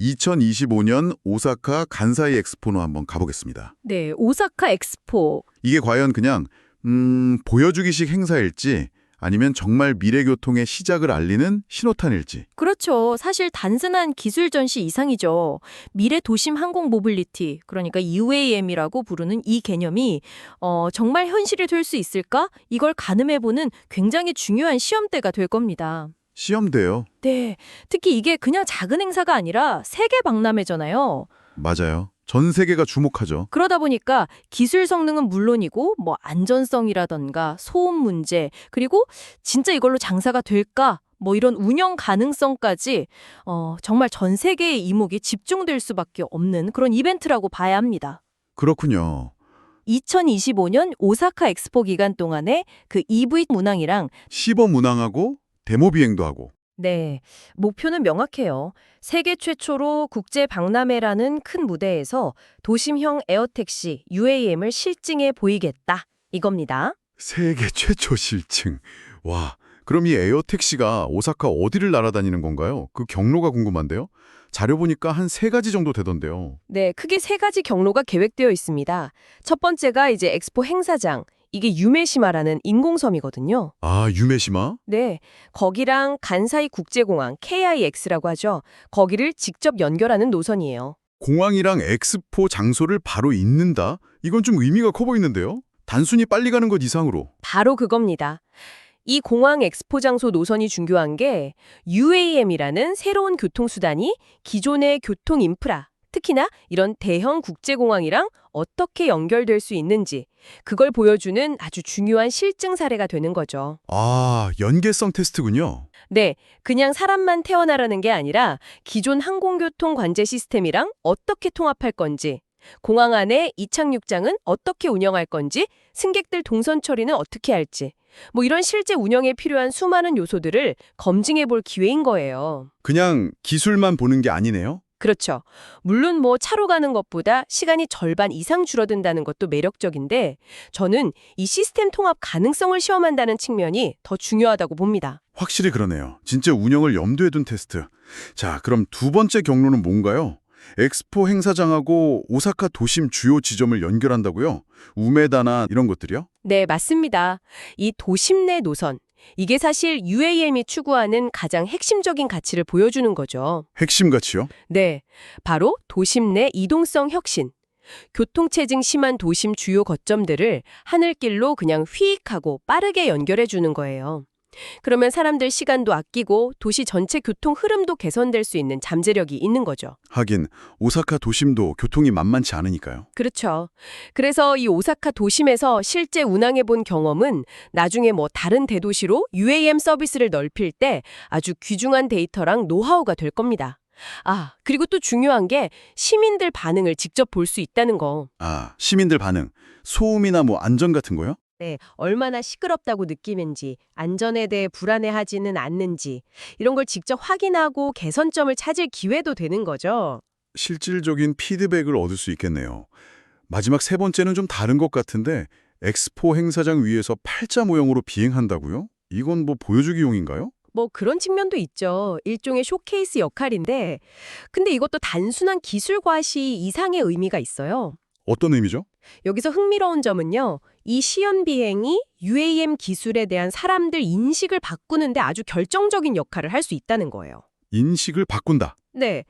2025년 오사카 간사이 엑스포로 한번 가보겠습니다. 네, 오사카 엑스포. 이게 과연 그냥 보여주기식 행사일지 아니면 정말 미래 교통의 시작을 알리는 신호탄일지. 그렇죠. 사실 단순한 기술 전시 이상이죠. 미래 도심 항공 모빌리티, 그러니까 UAM이라고 부르는 이 개념이 정말 현실이 될 수 있을까? 이걸 가늠해보는 굉장히 중요한 시험대가 될 겁니다. 시험대요. 네, 특히 이게 그냥 작은 행사가 아니라 세계 박람회잖아요. 맞아요. 전 세계가 주목하죠. 그러다 보니까 기술 성능은 물론이고 뭐 안전성이라던가 소음 문제, 그리고 진짜 이걸로 장사가 될까? 뭐 이런 운영 가능성까지 정말 전 세계의 이목이 집중될 수밖에 없는 그런 이벤트라고 봐야 합니다. 그렇군요. 2025년 오사카 엑스포 기간 동안에 그 EV 문항이랑 시범 운항하고 데모 비행도 하고. 네, 목표는 명확해요. 세계 최초로 국제 박람회라는 큰 무대에서 도심형 에어택시 UAM을 실증해 보이겠다. 이겁니다. 세계 최초 실증. 와, 그럼 이 에어택시가 오사카 어디를 날아다니는 건가요? 그 경로가 궁금한데요. 자료 보니까 한 3가지 정도 되던데요. 네, 크게 3가지 경로가 계획되어 있습니다. 첫 번째가 이제 엑스포 행사장. 이게 유메시마라는 인공섬이거든요. 아, 유메시마? 네, 거기랑 간사이 국제공항 KIX라고 하죠. 거기를 직접 연결하는 노선이에요. 공항이랑 엑스포 장소를 바로 잇는다? 이건 좀 의미가 커 보이는데요. 단순히 빨리 가는 것 이상으로. 바로 그겁니다. 이 공항 엑스포 장소 노선이 중요한 게 UAM이라는 새로운 교통수단이 기존의 교통 인프라, 특히나 이런 대형 국제공항이랑 어떻게 연결될 수 있는지 그걸 보여주는 아주 중요한 실증 사례가 되는 거죠. 아, 연계성 테스트군요. 네, 그냥 사람만 태어나라는 게 아니라 기존 항공교통 관제 시스템이랑 어떻게 통합할 건지, 공항 안에 이착륙장은 어떻게 운영할 건지, 승객들 동선 처리는 어떻게 할지, 뭐 이런 실제 운영에 필요한 수많은 요소들을 검증해 볼 기회인 거예요. 그냥 기술만 보는 게 아니네요. 그렇죠. 물론 뭐 차로 가는 것보다 시간이 절반 이상 줄어든다는 것도 매력적인데 저는 이 시스템 통합 가능성을 시험한다는 측면이 더 중요하다고 봅니다. 확실히 그러네요. 진짜 운영을 염두에 둔 테스트. 자, 그럼 두 번째 경로는 뭔가요? 엑스포 행사장하고 오사카 도심 주요 지점을 연결한다고요? 우메다나 이런 것들이요? 네, 맞습니다. 이 도심 내 노선. 이게 사실 UAM이 추구하는 가장 핵심적인 가치를 보여주는 거죠. 핵심 가치요? 네, 바로 도심 내 이동성 혁신. 교통체증 심한 도심 주요 거점들을 하늘길로 그냥 휘익하고 빠르게 연결해 주는 거예요. 그러면 사람들 시간도 아끼고 도시 전체 교통 흐름도 개선될 수 있는 잠재력이 있는 거죠. 하긴 오사카 도심도 교통이 만만치 않으니까요. 그렇죠. 그래서 이 오사카 도심에서 실제 운항해 본 경험은 나중에 뭐 다른 대도시로 UAM 서비스를 넓힐 때 아주 귀중한 데이터랑 노하우가 될 겁니다. 아, 그리고 또 중요한 게 시민들 반응을 직접 볼 수 있다는 거. 아, 시민들 반응, 소음이나 뭐 안전 같은 거요? 네, 얼마나 시끄럽다고 느끼는지, 안전에 대해 불안해하지는 않는지, 이런 걸 직접 확인하고 개선점을 찾을 기회도 되는 거죠. 실질적인 피드백을 얻을 수 있겠네요. 마지막 3번째는 좀 다른 것 같은데 엑스포 행사장 위에서 팔자 모형으로 비행한다고요? 이건 뭐 보여주기용인가요? 뭐 그런 측면도 있죠. 일종의 쇼케이스 역할인데, 근데 이것도 단순한 기술 과시 이상의 의미가 있어요. 어떤 의미죠? 여기서 흥미로운 점은요. 이 시연 비행이 UAM 기술에 대한 사람들 인식을 바꾸는데 아주 결정적인 역할을 할 수 있다는 거예요. 인식을 바꾼다. 네.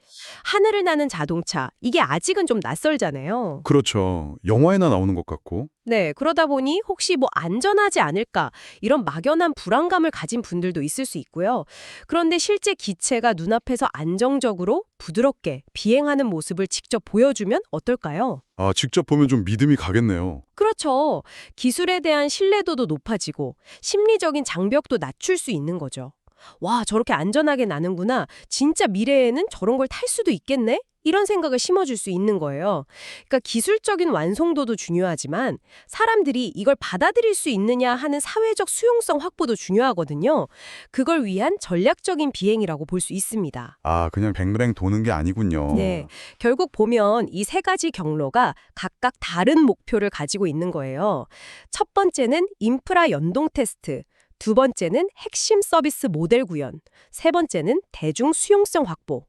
하늘을 나는 자동차. 이게 아직은 좀 낯설잖아요. 그렇죠. 영화에나 나오는 것 같고. 네. 그러다 보니 혹시 뭐 안전하지 않을까 이런 막연한 불안감을 가진 분들도 있을 수 있고요. 그런데 실제 기체가 눈앞에서 안정적으로 부드럽게 비행하는 모습을 직접 보여주면 어떨까요? 아, 직접 보면 좀 믿음이 가겠네요. 그렇죠. 기술에 대한 신뢰도도 높아지고 심리적인 장벽도 낮출 수 있는 거죠. 와, 저렇게 안전하게 나는구나. 진짜 미래에는 저런 걸 탈 수도 있겠네? 이런 생각을 심어줄 수 있는 거예요. 그러니까 기술적인 완성도도 중요하지만 사람들이 이걸 받아들일 수 있느냐 하는 사회적 수용성 확보도 중요하거든요. 그걸 위한 전략적인 비행이라고 볼 수 있습니다. 아, 그냥 뱅뱅 도는 게 아니군요. 네, 결국 보면 이 3가지 경로가 각각 다른 목표를 가지고 있는 거예요. 첫 번째는 인프라 연동 테스트, 두 번째는 핵심 서비스 모델 구현, 세 번째는 대중 수용성 확보.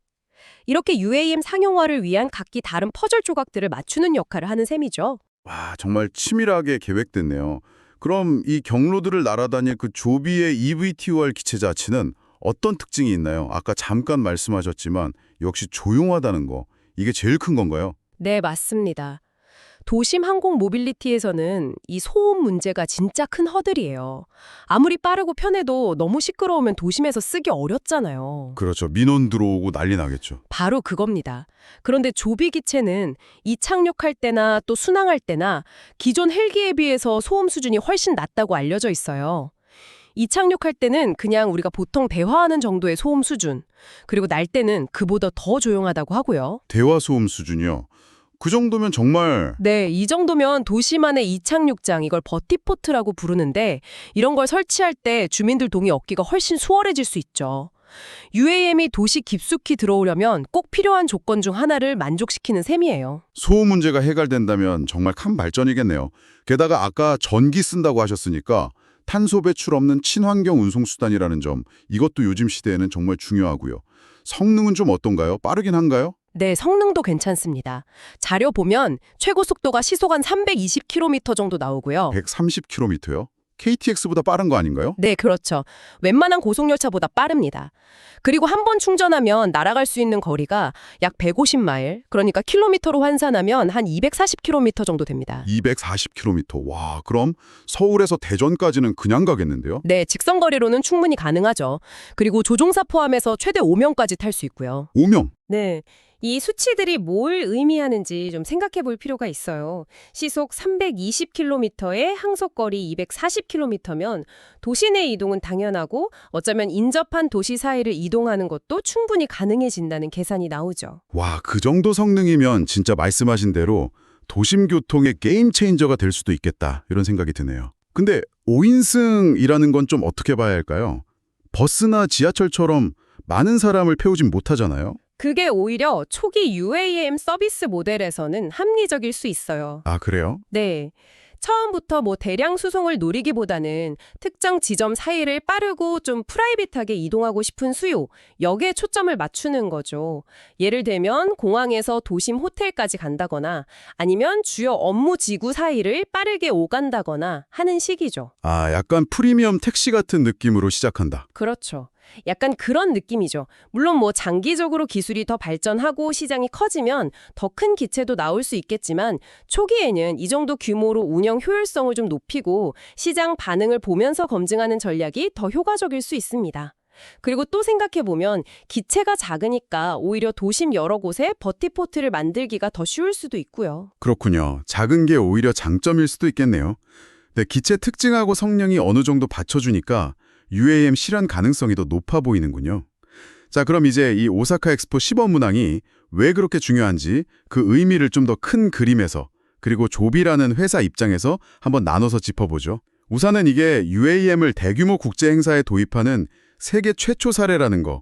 이렇게 UAM 상용화를 위한 각기 다른 퍼즐 조각들을 맞추는 역할을 하는 셈이죠. 와, 정말 치밀하게 계획됐네요. 그럼 이 경로들을 날아다닐 그 조비의 EVTOL 기체 자체는 어떤 특징이 있나요? 아까 잠깐 말씀하셨지만 역시 조용하다는 거, 이게 제일 큰 건가요? 네, 맞습니다. 도심 항공 모빌리티에서는 이 소음 문제가 진짜 큰 허들이에요. 아무리 빠르고 편해도 너무 시끄러우면 도심에서 쓰기 어렵잖아요. 그렇죠. 민원 들어오고 난리 나겠죠. 바로 그겁니다. 그런데 조비 기체는 이착륙할 때나 또 순항할 때나 기존 헬기에 비해서 소음 수준이 훨씬 낮다고 알려져 있어요. 이착륙할 때는 그냥 우리가 보통 대화하는 정도의 소음 수준, 그리고 날 때는 그보다 더 조용하다고 하고요. 대화 소음 수준이요. 그 정도면 정말 네, 이 정도면 도시만의 이착륙장, 이걸 버티포트라고 부르는데 이런 걸 설치할 때 주민들 동의 얻기가 훨씬 수월해질 수 있죠. UAM이 도시 깊숙이 들어오려면 꼭 필요한 조건 중 하나를 만족시키는 셈이에요. 소음 문제가 해결된다면 정말 큰 발전이겠네요. 게다가 아까 전기 쓴다고 하셨으니까 탄소 배출 없는 친환경 운송수단이라는 점, 이것도 요즘 시대에는 정말 중요하고요. 성능은 좀 어떤가요? 빠르긴 한가요? 네, 성능도 괜찮습니다. 자료 보면 최고 속도가 시속 한 320km 정도 나오고요. 130km요? KTX보다 빠른 거 아닌가요? 네, 그렇죠. 웬만한 고속열차보다 빠릅니다. 그리고 한 번 충전하면 날아갈 수 있는 거리가 약 150마일, 그러니까 킬로미터로 환산하면 한 240km 정도 됩니다. 240km. 와, 그럼 서울에서 대전까지는 그냥 가겠는데요? 네, 직선 거리로는 충분히 가능하죠. 그리고 조종사 포함해서 최대 5명까지 탈 수 있고요. 5명. 네. 이 수치들이 뭘 의미하는지 좀 생각해 볼 필요가 있어요. 시속 320km에 항속거리 240km면 도시 내 이동은 당연하고 어쩌면 인접한 도시 사이를 이동하는 것도 충분히 가능해진다는 계산이 나오죠. 와, 그 정도 성능이면 진짜 말씀하신 대로 도심 교통의 게임 체인저가 될 수도 있겠다, 이런 생각이 드네요. 근데 5인승이라는 건 좀 어떻게 봐야 할까요? 버스나 지하철처럼 많은 사람을 태우진 못하잖아요. 그게 오히려 초기 UAM 서비스 모델에서는 합리적일 수 있어요. 아, 그래요? 네. 처음부터 대량 수송을 노리기보다는 특정 지점 사이를 빠르고 좀 프라이빗하게 이동하고 싶은 수요, 여기에 초점을 맞추는 거죠. 예를 들면 공항에서 도심 호텔까지 간다거나 아니면 주요 업무 지구 사이를 빠르게 오간다거나 하는 식이죠. 아, 약간 프리미엄 택시 같은 느낌으로 시작한다. 그렇죠. 약간 그런 느낌이죠. 물론 장기적으로 기술이 더 발전하고 시장이 커지면 더 큰 기체도 나올 수 있겠지만 초기에는 이 정도 규모로 운영 효율성을 좀 높이고 시장 반응을 보면서 검증하는 전략이 더 효과적일 수 있습니다. 그리고 또 생각해보면 기체가 작으니까 오히려 도심 여러 곳에 버티포트를 만들기가 더 쉬울 수도 있고요. 그렇군요. 작은 게 오히려 장점일 수도 있겠네요. 네, 기체 특징하고 성능이 어느 정도 받쳐주니까 UAM 실현 가능성이 더 높아 보이는군요. 자, 그럼 이제 이 오사카 엑스포 시범 운항이 왜 그렇게 중요한지 그 의미를 좀 더 큰 그림에서, 그리고 조비라는 회사 입장에서 한번 나눠서 짚어보죠. 우선은 이게 UAM을 대규모 국제 행사에 도입하는 세계 최초 사례라는 거,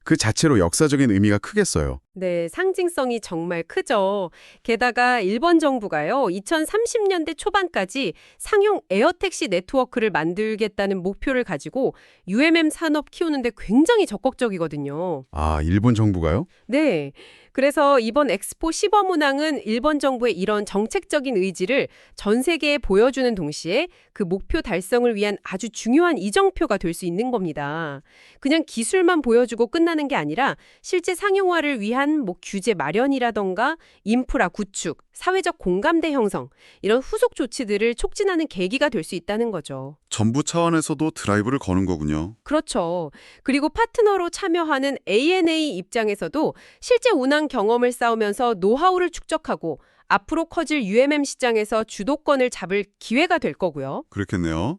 그 자체로 역사적인 의미가 크겠어요. 네, 상징성이 정말 크죠. 게다가 일본 정부가요, 2030년대 초반까지 상용 에어택시 네트워크를 만들겠다는 목표를 가지고 UMM 산업 키우는데 굉장히 적극적이거든요. 아, 일본 정부가요? 네. 그래서 이번 엑스포 시범 운항은 일본 정부의 이런 정책적인 의지를 전 세계에 보여주는 동시에 그 목표 달성을 위한 아주 중요한 이정표가 될 수 있는 겁니다. 그냥 기술만 보여주고 끝나는 게 아니라 실제 상용화를 위한 규제 마련이라던가 인프라 구축, 사회적 공감대 형성, 이런 후속 조치들을 촉진하는 계기가 될 수 있다는 거죠. 정부 차원에서도 드라이브를 거는 거군요. 그렇죠. 그리고 파트너로 참여하는 ANA 입장에서도 실제 운항 경험을 쌓으면서 노하우를 축적하고 앞으로 커질 UMM 시장에서 주도권을 잡을 기회가 될 거고요. 그렇겠네요.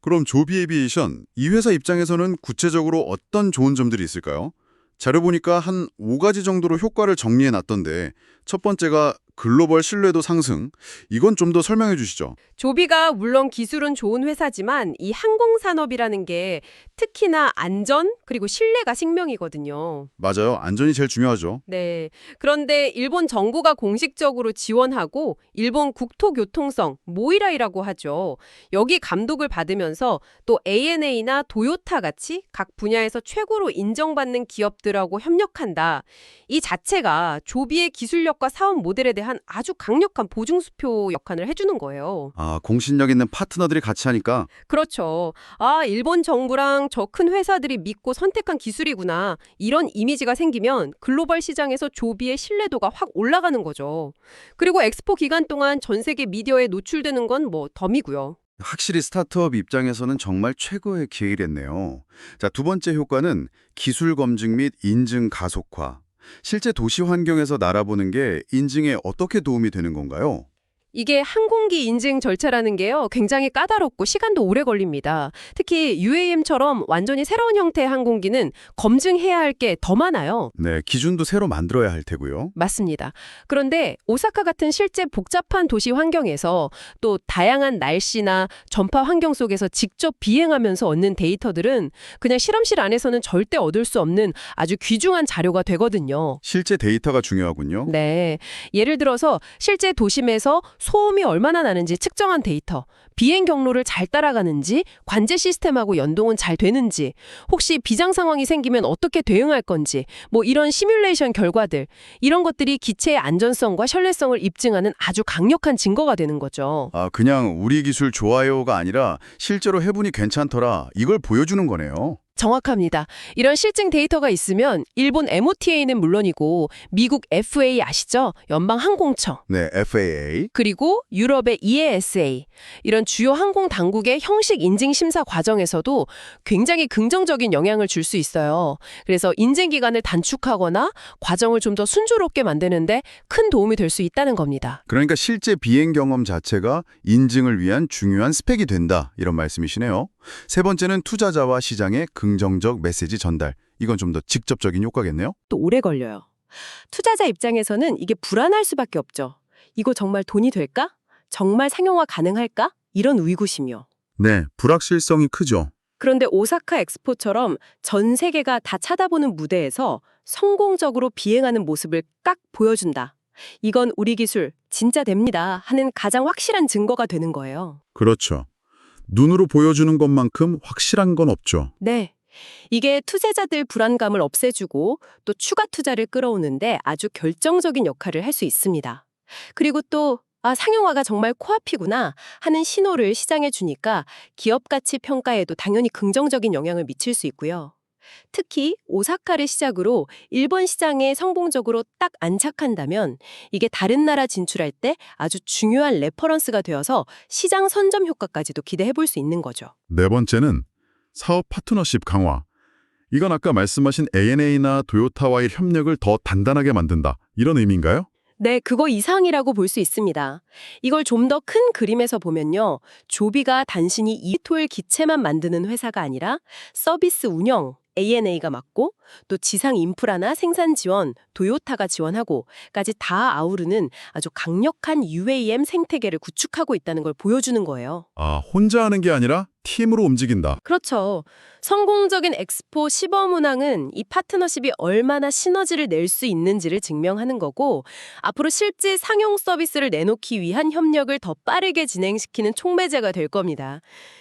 그럼 조비 에비에이션, 이 회사 입장에서는 구체적으로 어떤 좋은 점들이 있을까요? 자료 보니까 한 5가지 정도로 효과를 정리해 놨던데 첫 번째가 글로벌 신뢰도 상승. 이건 좀 더 설명해 주시죠. 조비가 물론 기술은 좋은 회사지만 이 항공산업이라는 게 특히나 안전 그리고 신뢰가 생명이거든요. 맞아요. 안전이 제일 중요하죠. 네. 그런데 일본 정부가 공식적으로 지원하고 일본 국토교통성, 모이라이라고 하죠. 여기 감독을 받으면서 또 ANA나 도요타 같이 각 분야에서 최고로 인정받는 기업들하고 협력한다. 이 자체가 조비의 기술력과 사업 모델에 대한 아주 강력한 보증수표 역할을 해주는 거예요. 아, 공신력 있는 파트너들이 같이 하니까. 그렇죠. 아, 일본 정부랑 저 큰 회사들이 믿고 선택한 기술이구나. 이런 이미지가 생기면 글로벌 시장에서 조비의 신뢰도가 확 올라가는 거죠. 그리고 엑스포 기간 동안 전 세계 미디어에 노출되는 건 뭐 덤이고요. 확실히 스타트업 입장에서는 정말 최고의 기회겠네요. 자, 두 번째 효과는 기술 검증 및 인증 가속화. 실제 도시 환경에서 날아보는 게 인증에 어떻게 도움이 되는 건가요? 이게 항공기 인증 절차라는 게요, 굉장히 까다롭고 시간도 오래 걸립니다. 특히 UAM처럼 완전히 새로운 형태의 항공기는 검증해야 할 게 더 많아요. 네, 기준도 새로 만들어야 할 테고요. 맞습니다. 그런데 오사카 같은 실제 복잡한 도시 환경에서 또 다양한 날씨나 전파 환경 속에서 직접 비행하면서 얻는 데이터들은 그냥 실험실 안에서는 절대 얻을 수 없는 아주 귀중한 자료가 되거든요. 실제 데이터가 중요하군요. 네. 예를 들어서 실제 도심에서 소음이 얼마나 나는지 측정한 데이터, 비행 경로를 잘 따라가는지, 관제 시스템하고 연동은 잘 되는지, 혹시 비상 상황이 생기면 어떻게 대응할 건지, 뭐 이런 시뮬레이션 결과들, 이런 것들이 기체의 안전성과 신뢰성을 입증하는 아주 강력한 증거가 되는 거죠. 아, 그냥 우리 기술 좋아요가 아니라 실제로 해보니 괜찮더라. 이걸 보여주는 거네요. 정확합니다. 이런 실증 데이터가 있으면 일본 MOTA는 물론이고 미국 FAA 아시죠? 연방항공청. 네, FAA. 그리고 유럽의 EASA, 이런 주요 항공 당국의 형식 인증 심사 과정에서도 굉장히 긍정적인 영향을 줄 수 있어요. 그래서 인증 기간을 단축하거나 과정을 좀 더 순조롭게 만드는데 큰 도움이 될 수 있다는 겁니다. 그러니까 실제 비행 경험 자체가 인증을 위한 중요한 스펙이 된다. 이런 말씀이시네요. 세 번째는 투자자와 시장의 긍정적 메시지 전달. 이건 좀 더 직접적인 효과겠네요. 또 오래 걸려요. 투자자 입장에서는 이게 불안할 수밖에 없죠. 이거 정말 돈이 될까? 정말 상용화 가능할까? 이런 의구심이요. 네, 불확실성이 크죠. 그런데 오사카 엑스포처럼 전 세계가 다 쳐다보는 무대에서 성공적으로 비행하는 모습을 깍 보여준다. 이건 우리 기술 진짜 됩니다 하는 가장 확실한 증거가 되는 거예요. 그렇죠. 눈으로 보여주는 것만큼 확실한 건 없죠. 네. 이게 투자자들 불안감을 없애주고 또 추가 투자를 끌어오는데 아주 결정적인 역할을 할 수 있습니다. 그리고 또 상용화가 정말 코앞이구나 하는 신호를 시장에 주니까 기업 가치 평가에도 당연히 긍정적인 영향을 미칠 수 있고요. 특히 오사카를 시작으로 일본 시장에 성공적으로 딱 안착한다면 이게 다른 나라 진출할 때 아주 중요한 레퍼런스가 되어서 시장 선점 효과까지도 기대해 볼 수 있는 거죠. 네 번째는 사업 파트너십 강화. 이건 아까 말씀하신 ANA나 도요타와의 협력을 더 단단하게 만든다. 이런 의미인가요? 네, 그거 이상이라고 볼 수 있습니다. 이걸 좀 더 큰 그림에서 보면요. 조비가 단순히 이토일 기체만 만드는 회사가 아니라 서비스 운영, ANA가 맡고 또 지상 인프라나 생산 지원, 도요타가 지원하고까지 다 아우르는 아주 강력한 UAM 생태계를 구축하고 있다는 걸 보여주는 거예요. 아, 혼자 하는 게 아니라 팀으로 움직인다. 그렇죠. 성공적인 엑스포 시범 운항은 이 파트너십이 얼마나 시너지를 낼 수 있는지를 증명하는 거고 앞으로 실제 상용 서비스를 내놓기 위한 협력을 더 빠르게 진행시키는 촉매제가 될 겁니다.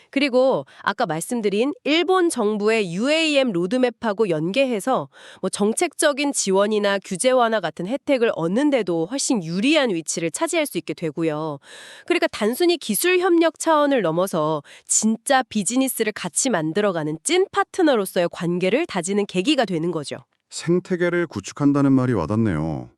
그리고 아까 말씀드린 일본 정부의 UAM 로드맵하고 연계해서 뭐 정책적인 지원이나 규제 완화 같은 혜택을 얻는데도 훨씬 유리한 위치를 차지할 수 있게 되고요. 그러니까 단순히 기술 협력 차원을 넘어서 진짜 비즈니스를 같이 만들어가는 찐 파트너로서의 관계를 다지는 계기가 되는 거죠. 생태계를 구축한다는 말이 와닿네요.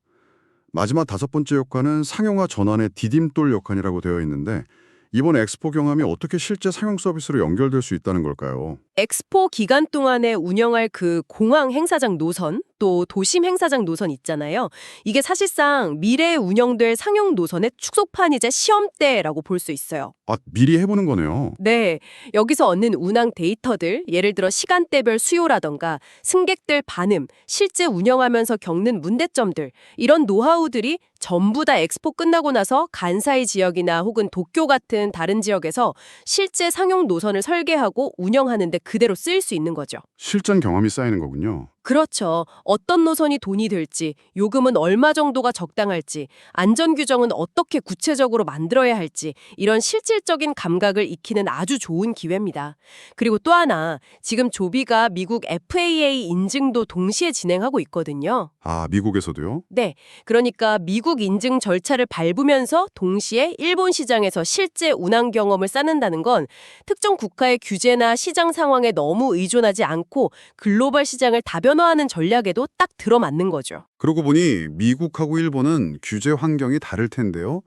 마지막 다섯 번째 효과는 상용화 전환의 디딤돌 역할이라고 되어 있는데 이번 엑스포 경험이 어떻게 실제 상용 서비스로 연결될 수 있다는 걸까요? 엑스포 기간 동안에 운영할 그 공항 행사장 노선, 또 도심 행사장 노선 있잖아요. 이게 사실상 미래에 운영될 상용 노선의 축소판이자 시험대라고 볼 수 있어요. 아, 미리 해보는 거네요. 네, 여기서 얻는 운항 데이터들, 예를 들어 시간대별 수요라던가 승객들 반응, 실제 운영하면서 겪는 문제점들, 이런 노하우들이 전부 다 엑스포 끝나고 나서 간사이 지역이나 혹은 도쿄 같은 다른 지역에서 실제 상용 노선을 설계하고 운영하는 데 그대로 쓰일 수 있는 거죠. 실전 경험이 쌓이는 거군요. 그렇죠. 어떤 노선이 돈이 될지, 요금은 얼마 정도가 적당할지, 안전 규정은 어떻게 구체적으로 만들어야 할지, 이런 실질적인 감각을 익히는 아주 좋은 기회입니다. 그리고 또 하나, 지금 조비가 미국 FAA 인증도 동시에 진행하고 있거든요. 아, 미국에서도요? 네, 그러니까 미국 인증 절차를 밟으면서 동시에 일본 시장에서 실제 운항 경험을 쌓는다는 건 특정 국가의 규제나 시장 상황에 너무 의존하지 않고 글로벌 시장을 다변화하는 전략에도 딱 들어맞는 거죠. 그러고 보니 미국하고 일본은 규제 환경이 다를 텐데요.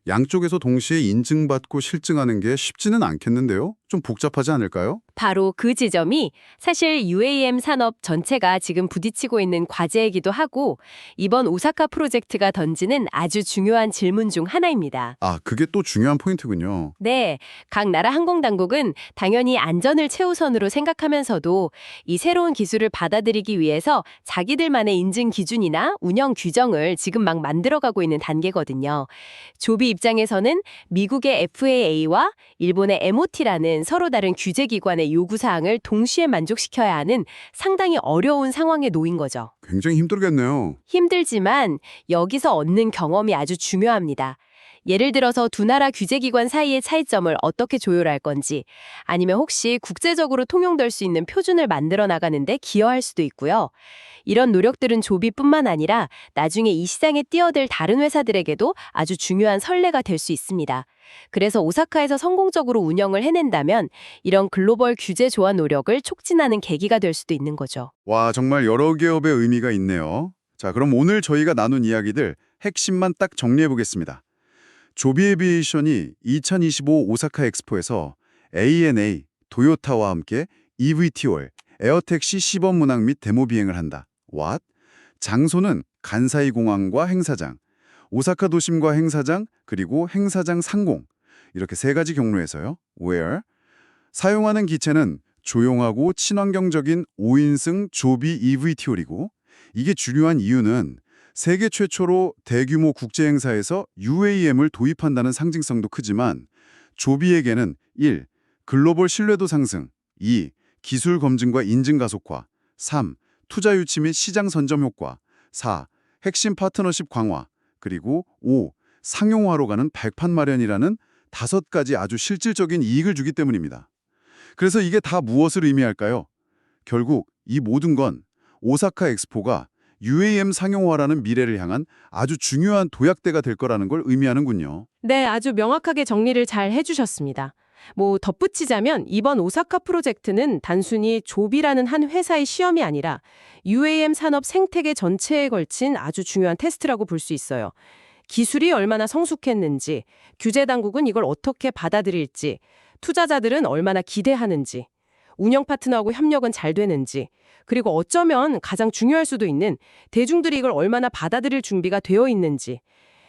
양쪽에서 동시에 인증받고 실증하는 게 쉽지는 않겠는데요? 좀 복잡하지 않을까요? 바로 그 지점이 사실 UAM 산업 전체가 지금 부딪히고 있는 과제이기도 하고 이번 오사카 프로젝트가 던지는 아주 중요한 질문 중 하나입니다. 아, 그게 또 중요한 포인트군요. 네, 각 나라 항공당국은 당연히 안전을 최우선으로 생각하면서도 이 새로운 기술을 받아들이기 위해서 자기들만의 인증 기준이나 운영 규정을 지금 막 만들어가고 있는 단계거든요. 조비 입장에서는 미국의 FAA와 일본의 MOT라는 서로 다른 규제기관의 요구사항을 동시에 만족시켜야 하는 상당히 어려운 상황에 놓인 거죠. 굉장히 힘들겠네요. 힘들지만 여기서 얻는 경험이 아주 중요합니다. 예를 들어서 두 나라 규제기관 사이의 차이점을 어떻게 조율할 건지, 아니면 혹시 국제적으로 통용될 수 있는 표준을 만들어 나가는데 기여할 수도 있고요. 이런 노력들은 조비뿐만 아니라 나중에 이 시장에 뛰어들 다른 회사들에게도 아주 중요한 선례가 될 수 있습니다. 그래서 오사카에서 성공적으로 운영을 해낸다면 이런 글로벌 규제 조화 노력을 촉진하는 계기가 될 수도 있는 거죠. 와, 정말 여러 기업의 의미가 있네요. 자, 그럼 오늘 저희가 나눈 이야기들 핵심만 딱 정리해 보겠습니다. 조비 에비에이션이 2025 오사카 엑스포에서 ANA, 도요타와 함께 eVTOL, 에어택시 시범 운항 및 데모 비행을 한다. What? 장소는 간사이 공항과 행사장, 오사카 도심과 행사장, 그리고 행사장 상공. 이렇게 세 가지 경로에서요. Where? 사용하는 기체는 조용하고 친환경적인 5인승 조비 eVTOL이고 이게 중요한 이유는 세계 최초로 대규모 국제 행사에서 UAM을 도입한다는 상징성도 크지만 조비에게는 1. 글로벌 신뢰도 상승, 2. 기술 검증과 인증 가속화, 3. 투자 유치 및 시장 선점 효과, 4. 핵심 파트너십 강화, 그리고 5. 상용화로 가는 발판 마련이라는 5가지 아주 실질적인 이익을 주기 때문입니다. 그래서 이게 다 무엇을 의미할까요? 결국 이 모든 건 오사카 엑스포가 UAM 상용화라는 미래를 향한 아주 중요한 도약대가 될 거라는 걸 의미하는군요. 네, 아주 명확하게 정리를 잘 해주셨습니다. 덧붙이자면 이번 오사카 프로젝트는 단순히 조비라는 한 회사의 시험이 아니라 UAM 산업 생태계 전체에 걸친 아주 중요한 테스트라고 볼 수 있어요. 기술이 얼마나 성숙했는지, 규제 당국은 이걸 어떻게 받아들일지, 투자자들은 얼마나 기대하는지, 운영 파트너하고 협력은 잘 되는지, 그리고 어쩌면 가장 중요할 수도 있는 대중들이 이걸 얼마나 받아들일 준비가 되어 있는지,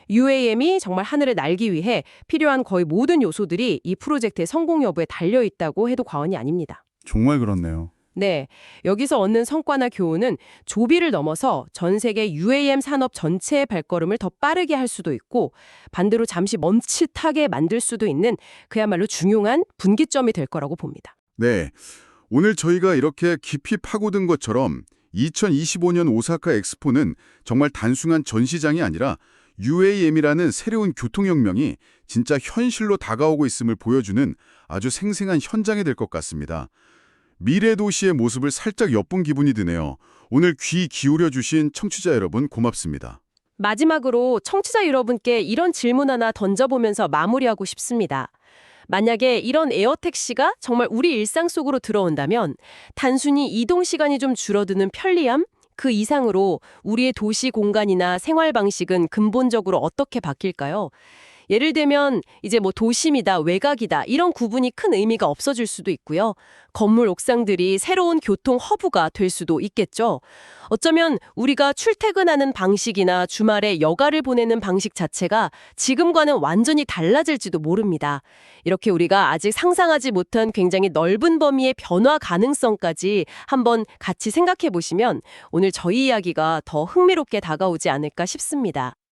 UAM이 정말 하늘을 날기 위해 필요한 거의 모든 요소들이 이 프로젝트의 성공 여부에 달려 있다고 해도 과언이 아닙니다. 정말 그렇네요. 네, 여기서 얻는 성과나 교훈은 조비를 넘어서 전 세계 UAM 산업 전체의 발걸음을 더 빠르게 할 수도 있고 반대로 잠시 멈칫하게 만들 수도 있는 그야말로 중요한 분기점이 될 거라고 봅니다. 네, 오늘 저희가 이렇게 깊이 파고든 것처럼 2025년 오사카 엑스포는 정말 단순한 전시장이 아니라 UAM이라는 새로운 교통혁명이 진짜 현실로 다가오고 있음을 보여주는 아주 생생한 현장이 될 것 같습니다. 미래 도시의 모습을 살짝 엿본 기분이 드네요. 오늘 귀 기울여 주신 청취자 여러분 고맙습니다. 마지막으로 청취자 여러분께 이런 질문 하나 던져보면서 마무리하고 싶습니다. 만약에 이런 에어택시가 정말 우리 일상 속으로 들어온다면 단순히 이동 시간이 좀 줄어드는 편리함? 그 이상으로 우리의 도시 공간이나 생활 방식은 근본적으로 어떻게 바뀔까요? 예를 들면 이제 뭐 도심이다, 외곽이다 이런 구분이 큰 의미가 없어질 수도 있고요. 건물 옥상들이 새로운 교통 허브가 될 수도 있겠죠. 어쩌면 우리가 출퇴근하는 방식이나 주말에 여가를 보내는 방식 자체가 지금과는 완전히 달라질지도 모릅니다. 이렇게 우리가 아직 상상하지 못한 굉장히 넓은 범위의 변화 가능성까지 한번 같이 생각해 보시면 오늘 저희 이야기가 더 흥미롭게 다가오지 않을까 싶습니다.